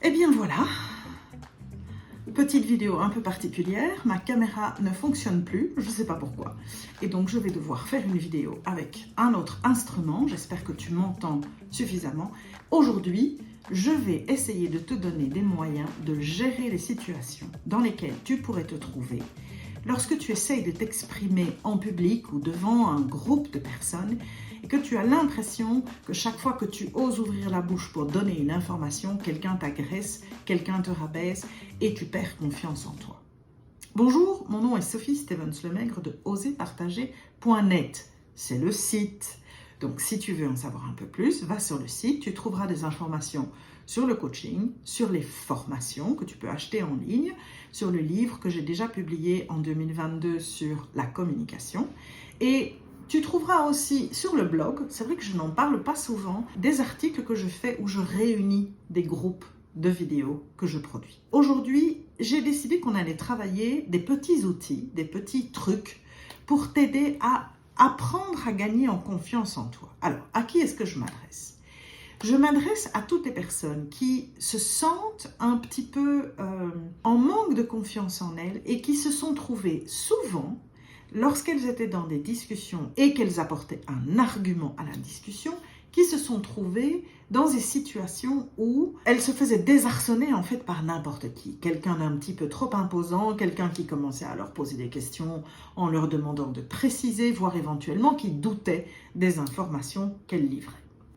Eh bien voilà, petite vidéo un peu particulière, ma caméra ne fonctionne plus, je ne sais pas pourquoi. Et donc je vais devoir faire une vidéo avec un autre instrument, j'espère que tu m'entends suffisamment. Aujourd'hui, je vais essayer de te donner des moyens de gérer les situations dans lesquelles tu pourrais te trouver lorsque tu essayes de t'exprimer en public ou devant un groupe de personnes et que tu as l'impression que chaque fois que tu oses ouvrir la bouche pour donner une information, quelqu'un t'agresse, quelqu'un te rabaisse et tu perds confiance en toi. Bonjour, mon nom est Sophie Stevens-Lemaigre de oserpartager.net. C'est le site. Donc si tu veux en savoir un peu plus, va sur le site, tu trouveras des informations sur le coaching, sur les formations que tu peux acheter en ligne, sur le livre que j'ai déjà publié en 2022 sur la communication. Et tu trouveras aussi sur le blog, c'est vrai que je n'en parle pas souvent, des articles que je fais où je réunis des groupes de vidéos que je produis. Aujourd'hui, j'ai décidé qu'on allait travailler des petits outils, des petits trucs pour t'aider à apprendre à gagner en confiance en toi. Alors, à qui est-ce que je m'adresse ? Je m'adresse à toutes les personnes qui se sentent un petit peu en manque de confiance en elles et qui se sont trouvées souvent, lorsqu'elles étaient dans des discussions et qu'elles apportaient un argument à la discussion, qui se sont trouvées dans des situations où elles se faisaient désarçonner en fait par n'importe qui. Quelqu'un d'un petit peu trop imposant, quelqu'un qui commençait à leur poser des questions en leur demandant de préciser, voire éventuellement qui doutait des informations qu'elles livraient.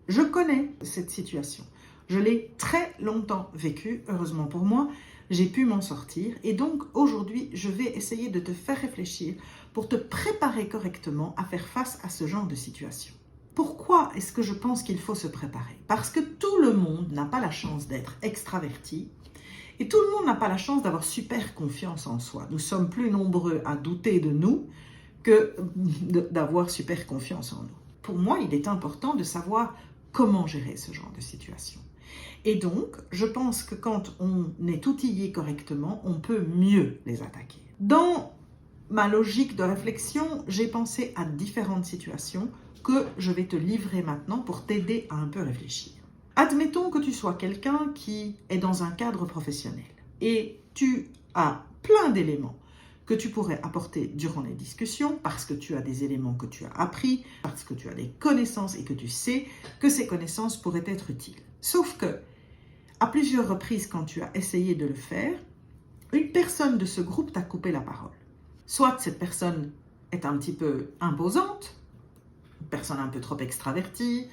Je connais cette situation. Je l'ai très longtemps vécue, heureusement pour moi, j'ai pu m'en sortir. Et donc aujourd'hui, je vais essayer de te faire réfléchir pour te préparer correctement à faire face à ce genre de situation. Pourquoi est-ce que je pense qu'il faut se préparer ? Parce que tout le monde n'a pas la chance d'être extraverti et tout le monde n'a pas la chance d'avoir super confiance en soi. Nous sommes plus nombreux à douter de nous que d'avoir super confiance en nous. Pour moi, il est important de savoir comment gérer ce genre de situation. Et donc, je pense que quand on est outillé correctement, on peut mieux les attaquer. Dans ma logique de réflexion, j'ai pensé à différentes situations que je vais te livrer maintenant pour t'aider à un peu réfléchir. Admettons que tu sois quelqu'un qui est dans un cadre professionnel et tu as plein d'éléments que tu pourrais apporter durant les discussions parce que tu as des éléments que tu as appris, parce que tu as des connaissances et que tu sais que ces connaissances pourraient être utiles. Sauf que, à plusieurs reprises, quand tu as essayé de le faire, une personne de ce groupe t'a coupé la parole. Soit cette personne est un petit peu imposante, une personne un peu trop extravertie,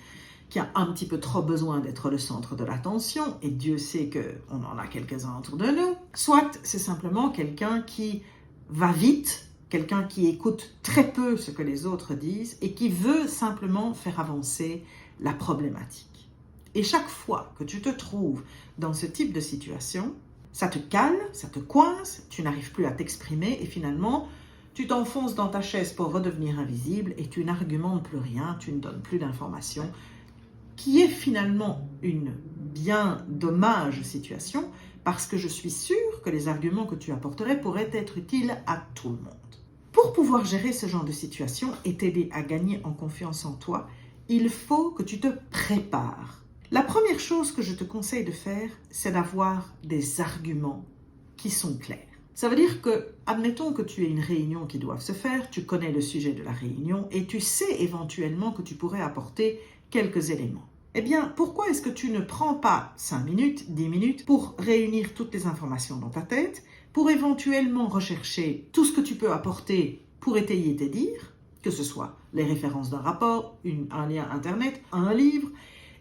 qui a un petit peu trop besoin d'être le centre de l'attention, et Dieu sait qu'on en a quelques-uns autour de nous. Soit c'est simplement quelqu'un qui va vite, quelqu'un qui écoute très peu ce que les autres disent et qui veut simplement faire avancer la problématique. Et chaque fois que tu te trouves dans ce type de situation, ça te cale, ça te coince, tu n'arrives plus à t'exprimer et finalement, tu t'enfonces dans ta chaise pour redevenir invisible et tu n'argumentes plus rien, tu ne donnes plus d'informations, qui est finalement une bien dommage situation parce que je suis sûre que les arguments que tu apporterais pourraient être utiles à tout le monde. Pour pouvoir gérer ce genre de situation et t'aider à gagner en confiance en toi, il faut que tu te prépares. La première chose que je te conseille de faire, c'est d'avoir des arguments qui sont clairs. Ça veut dire que, admettons que tu aies une réunion qui doit se faire, tu connais le sujet de la réunion et tu sais éventuellement que tu pourrais apporter quelques éléments. Eh bien, pourquoi est-ce que tu ne prends pas 5 minutes, 10 minutes pour réunir toutes les informations dans ta tête, pour éventuellement rechercher tout ce que tu peux apporter pour étayer tes dires, que ce soit les références d'un rapport, un lien internet, un livre,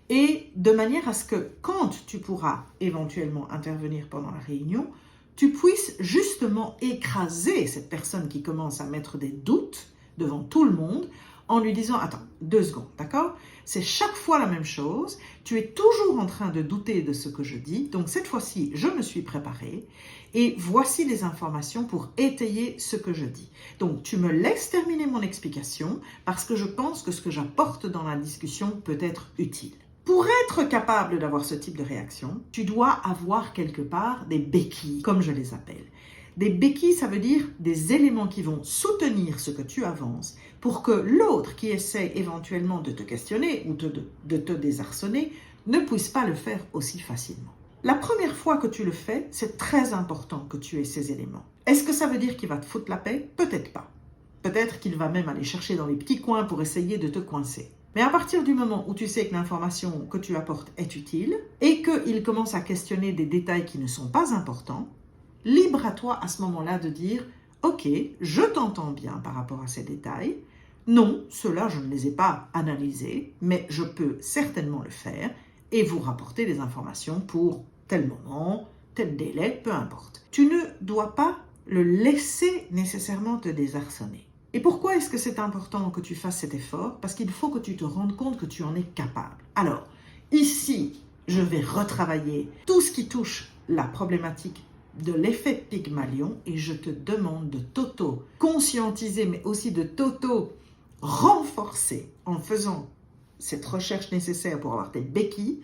et de manière à ce que quand tu pourras éventuellement intervenir pendant la réunion, tu puisses justement écraser cette personne qui commence à mettre des doutes devant tout le monde en lui disant « Attends, 2 secondes, d'accord ? C'est chaque fois la même chose, tu es toujours en train de douter de ce que je dis, donc cette fois-ci, je me suis préparée et voici les informations pour étayer ce que je dis. Donc, tu me laisses terminer mon explication parce que je pense que ce que j'apporte dans la discussion peut être utile. » Pour être capable d'avoir ce type de réaction, tu dois avoir quelque part des béquilles, comme je les appelle. Des béquilles, ça veut dire des éléments qui vont soutenir ce que tu avances pour que l'autre qui essaie éventuellement de te questionner ou de te désarçonner ne puissent pas le faire aussi facilement. La première fois que tu le fais, c'est très important que tu aies ces éléments. Est-ce que ça veut dire qu'il va te foutre la paix? Peut-être pas. Peut-être qu'il va même aller chercher dans les petits coins pour essayer de te coincer. Mais à partir du moment où tu sais que l'information que tu apportes est utile et qu'il commence à questionner des détails qui ne sont pas importants, libre à toi à ce moment-là de dire « Ok, je t'entends bien par rapport à ces détails. Non, ceux-là, je ne les ai pas analysés, mais je peux certainement le faire et vous rapporter des informations pour tel moment, tel délai, peu importe. » Tu ne dois pas le laisser nécessairement te désarçonner. Et pourquoi est-ce que c'est important que tu fasses cet effort? Parce qu'il faut que tu te rendes compte que tu en es capable. Alors, ici, je vais retravailler tout ce qui touche la problématique de l'effet Pygmalion et je te demande de t'auto-conscientiser, mais aussi de t'auto-renforcer en faisant cette recherche nécessaire pour avoir tes béquilles,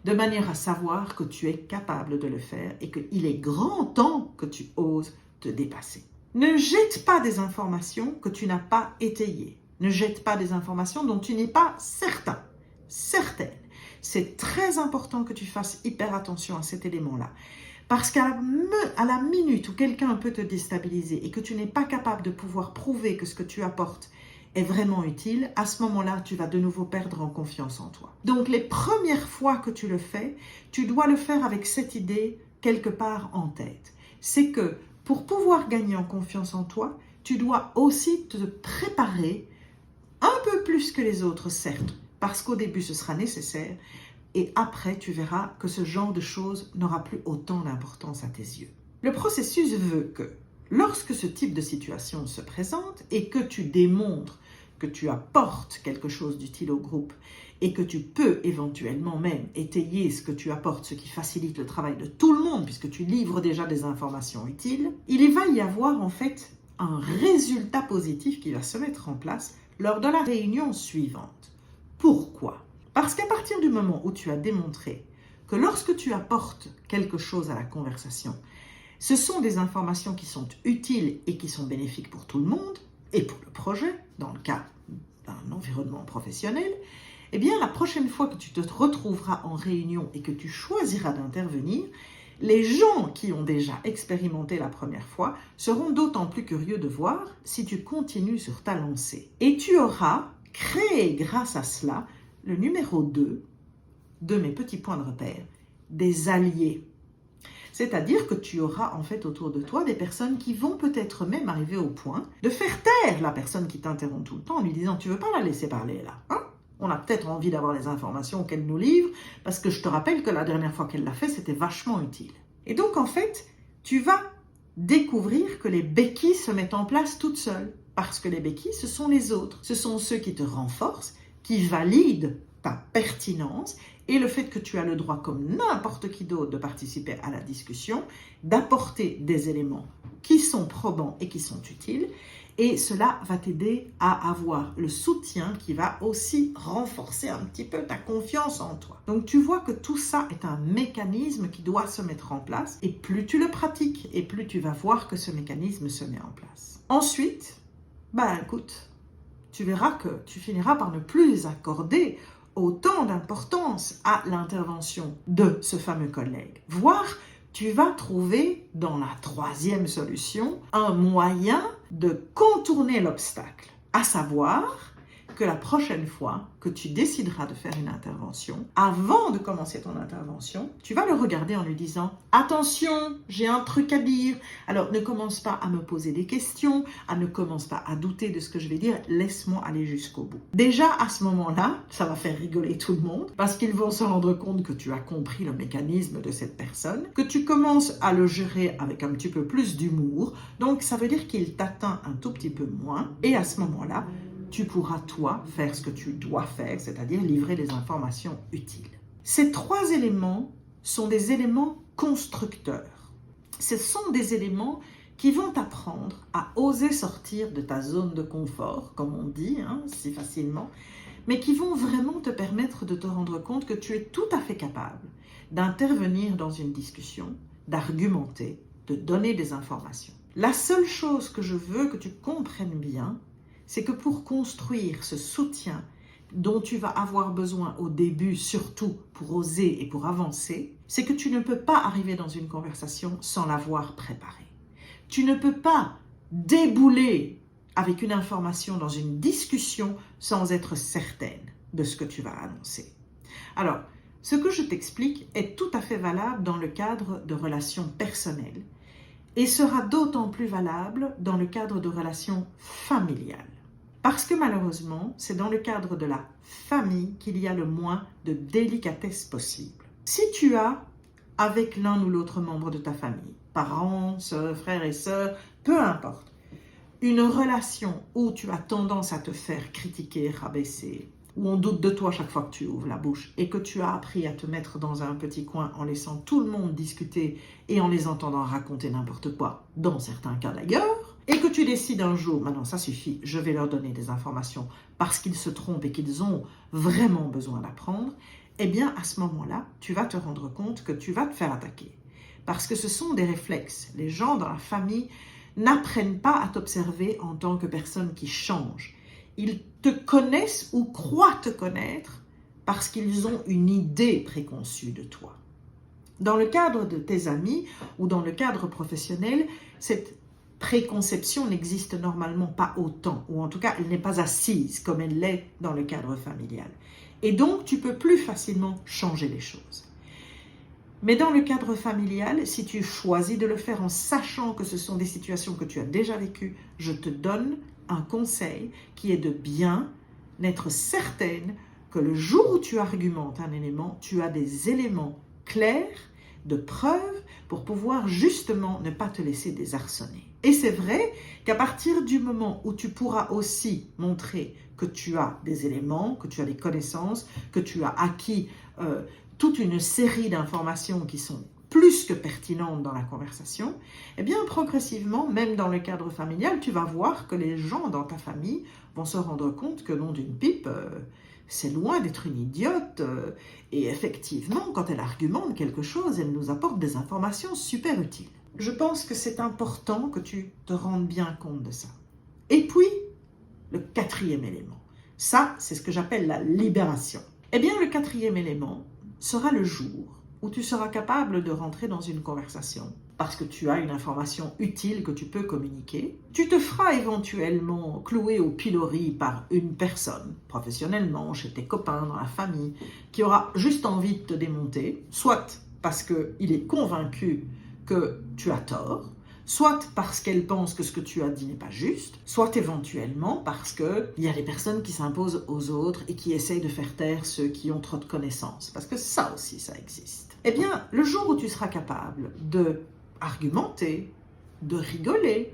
de manière à savoir que tu es capable de le faire et qu'il est grand temps que tu oses te dépasser. Ne jette pas des informations que tu n'as pas étayées. Ne jette pas des informations dont tu n'es pas certain, certaine. C'est très important que tu fasses hyper attention à cet élément-là. Parce qu'à la minute où quelqu'un peut te déstabiliser et que tu n'es pas capable de pouvoir prouver que ce que tu apportes est vraiment utile, à ce moment-là, tu vas de nouveau perdre en confiance en toi. Donc, les premières fois que tu le fais, tu dois le faire avec cette idée quelque part en tête. C'est que pour pouvoir gagner en confiance en toi, tu dois aussi te préparer un peu plus que les autres, certes, parce qu'au début, ce sera nécessaire, et après, tu verras que ce genre de choses n'aura plus autant d'importance à tes yeux. Le processus veut que, lorsque ce type de situation se présente et que tu démontres que tu apportes quelque chose d'utile au groupe et que tu peux éventuellement même étayer ce que tu apportes, ce qui facilite le travail de tout le monde puisque tu livres déjà des informations utiles, il va y avoir en fait un résultat positif qui va se mettre en place lors de la réunion suivante. Pourquoi? Parce qu'à partir du moment où tu as démontré que lorsque tu apportes quelque chose à la conversation, ce sont des informations qui sont utiles et qui sont bénéfiques pour tout le monde et pour le projet, dans le cas d'un environnement professionnel, eh bien, la prochaine fois que tu te retrouveras en réunion et que tu choisiras d'intervenir, les gens qui ont déjà expérimenté la première fois seront d'autant plus curieux de voir si tu continues sur ta lancée. Et tu auras créé, grâce à cela, le numéro 2 de mes petits points de repère, des alliés. C'est-à-dire que tu auras en fait autour de toi des personnes qui vont peut-être même arriver au point de faire taire la personne qui t'interrompt tout le temps en lui disant « Tu ne veux pas la laisser parler là, hein? On a peut-être envie d'avoir les informations qu'elle nous livre parce que je te rappelle que la dernière fois qu'elle l'a fait, c'était vachement utile. » Et donc en fait, tu vas découvrir que les béquilles se mettent en place toutes seules. Parce que les béquilles, ce sont les autres. Ce sont ceux qui te renforcent, qui valident ta pertinence et le fait que tu as le droit, comme n'importe qui d'autre, de participer à la discussion, d'apporter des éléments qui sont probants et qui sont utiles. Et cela va t'aider à avoir le soutien qui va aussi renforcer un petit peu ta confiance en toi. Donc tu vois que tout ça est un mécanisme qui doit se mettre en place. Et plus tu le pratiques, et plus tu vas voir que ce mécanisme se met en place. Ensuite, écoute, tu verras que tu finiras par ne plus accorder autant d'importance à l'intervention de ce fameux collègue. Voire, tu vas trouver dans la troisième solution un moyen de contourner l'obstacle, à savoir que la prochaine fois que tu décideras de faire une intervention, avant de commencer ton intervention, tu vas le regarder en lui disant « Attention, j'ai un truc à dire. Alors ne commence pas à me poser des questions, ne commence pas à douter de ce que je vais dire, laisse-moi aller jusqu'au bout. » Déjà à ce moment-là, ça va faire rigoler tout le monde parce qu'ils vont se rendre compte que tu as compris le mécanisme de cette personne, que tu commences à le gérer avec un petit peu plus d'humour, donc ça veut dire qu'il t'atteint un tout petit peu moins et à ce moment-là, tu pourras, toi, faire ce que tu dois faire, c'est-à-dire livrer des informations utiles. Ces trois éléments sont des éléments constructeurs. Ce sont des éléments qui vont t'apprendre à oser sortir de ta zone de confort, comme on dit, si facilement, mais qui vont vraiment te permettre de te rendre compte que tu es tout à fait capable d'intervenir dans une discussion, d'argumenter, de donner des informations. La seule chose que je veux que tu comprennes bien, c'est que pour construire ce soutien dont tu vas avoir besoin au début, surtout pour oser et pour avancer, c'est que tu ne peux pas arriver dans une conversation sans l'avoir préparée. Tu ne peux pas débouler avec une information dans une discussion sans être certaine de ce que tu vas annoncer. Alors, ce que je t'explique est tout à fait valable dans le cadre de relations personnelles et sera d'autant plus valable dans le cadre de relations familiales. Parce que malheureusement, c'est dans le cadre de la famille qu'il y a le moins de délicatesse possible. Si tu as, avec l'un ou l'autre membre de ta famille, parents, sœurs, frères et sœurs, peu importe, une relation où tu as tendance à te faire critiquer, rabaisser, où on doute de toi chaque fois que tu ouvres la bouche et que tu as appris à te mettre dans un petit coin en laissant tout le monde discuter et en les entendant raconter n'importe quoi, dans certains cas d'ailleurs, et que tu décides un jour, maintenant ça suffit, je vais leur donner des informations parce qu'ils se trompent et qu'ils ont vraiment besoin d'apprendre, eh bien à ce moment-là, tu vas te rendre compte que tu vas te faire attaquer. Parce que ce sont des réflexes. Les gens dans la famille n'apprennent pas à t'observer en tant que personne qui change. Ils te connaissent ou croient te connaître parce qu'ils ont une idée préconçue de toi. Dans le cadre de tes amis ou dans le cadre professionnel, cette préconception n'existe normalement pas autant, ou en tout cas, elle n'est pas assise comme elle l'est dans le cadre familial. Et donc, tu peux plus facilement changer les choses. Mais dans le cadre familial, si tu choisis de le faire en sachant que ce sont des situations que tu as déjà vécues, je te donne un conseil qui est de bien être certaine que le jour où tu argumentes un élément, tu as des éléments clairs de preuves pour pouvoir justement ne pas te laisser désarçonner. Et c'est vrai qu'à partir du moment où tu pourras aussi montrer que tu as des éléments, que tu as des connaissances, que tu as acquis toute une série d'informations qui sont plus que pertinentes dans la conversation, eh bien progressivement, même dans le cadre familial, tu vas voir que les gens dans ta famille vont se rendre compte que non d'une pipe, c'est loin d'être une idiote. Et effectivement, quand elle argumente quelque chose, elle nous apporte des informations super utiles. Je pense que c'est important que tu te rendes bien compte de ça. Et puis, le quatrième élément, ça, c'est ce que j'appelle la libération. Eh bien, le quatrième élément sera le jour où tu seras capable de rentrer dans une conversation parce que tu as une information utile que tu peux communiquer. Tu te feras éventuellement clouer au pilori par une personne, professionnellement, chez tes copains, dans la famille, qui aura juste envie de te démonter, soit parce qu'il est convaincu que tu as tort, soit parce qu'elle pense que ce que tu as dit n'est pas juste, soit éventuellement parce qu'il y a des personnes qui s'imposent aux autres et qui essayent de faire taire ceux qui ont trop de connaissances. Parce que ça aussi, ça existe. Eh bien, le jour où tu seras capable de argumenter, de rigoler,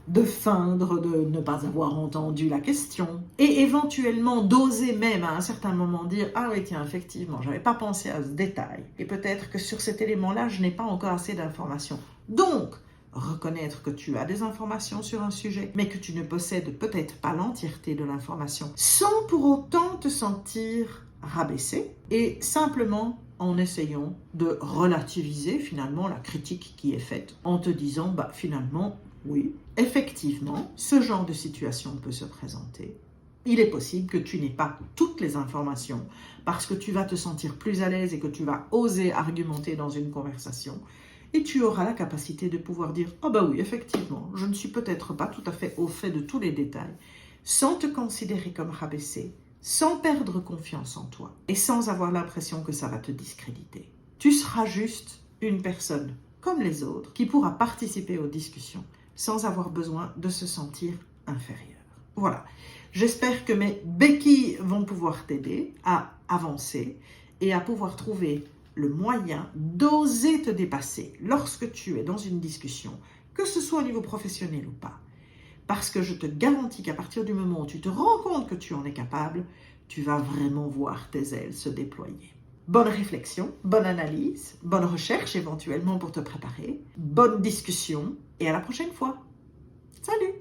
de feindre de ne pas avoir entendu la question et éventuellement d'oser même à un certain moment dire « Ah oui, tiens, effectivement, je n'avais pas pensé à ce détail et peut-être que sur cet élément-là, je n'ai pas encore assez d'informations. » Donc, reconnaître que tu as des informations sur un sujet, mais que tu ne possèdes peut-être pas l'entièreté de l'information, sans pour autant te sentir rabaissé, et simplement en essayant de relativiser finalement la critique qui est faite, en te disant, finalement, oui, effectivement, ce genre de situation peut se présenter. Il est possible que tu n'aies pas toutes les informations, parce que tu vas te sentir plus à l'aise et que tu vas oser argumenter dans une conversation, et tu auras la capacité de pouvoir dire « Ah oui, effectivement, je ne suis peut-être pas tout à fait au fait de tous les détails », sans te considérer comme rabaissé, sans perdre confiance en toi et sans avoir l'impression que ça va te discréditer. Tu seras juste une personne comme les autres qui pourra participer aux discussions sans avoir besoin de se sentir inférieur. Voilà, j'espère que mes béquilles vont pouvoir t'aider à avancer et à pouvoir trouver le moyen d'oser te dépasser lorsque tu es dans une discussion, que ce soit au niveau professionnel ou pas. Parce que je te garantis qu'à partir du moment où tu te rends compte que tu en es capable, tu vas vraiment voir tes ailes se déployer. Bonne réflexion, bonne analyse, bonne recherche éventuellement pour te préparer, bonne discussion et à la prochaine fois. Salut!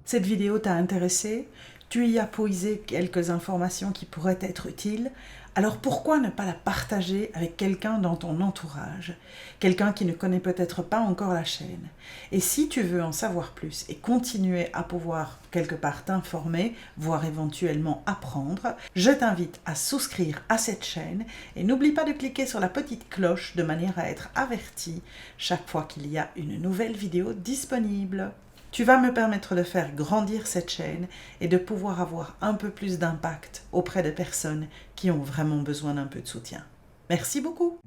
Cette vidéo t'a intéressé? Tu y as puisé quelques informations qui pourraient être utiles? Alors pourquoi ne pas la partager avec quelqu'un dans ton entourage, quelqu'un qui ne connaît peut-être pas encore la chaîne? Et si tu veux en savoir plus et continuer à pouvoir quelque part t'informer, voire éventuellement apprendre, je t'invite à souscrire à cette chaîne et n'oublie pas de cliquer sur la petite cloche de manière à être averti chaque fois qu'il y a une nouvelle vidéo disponible. Tu vas me permettre de faire grandir cette chaîne et de pouvoir avoir un peu plus d'impact auprès de personnes qui ont vraiment besoin d'un peu de soutien. Merci beaucoup.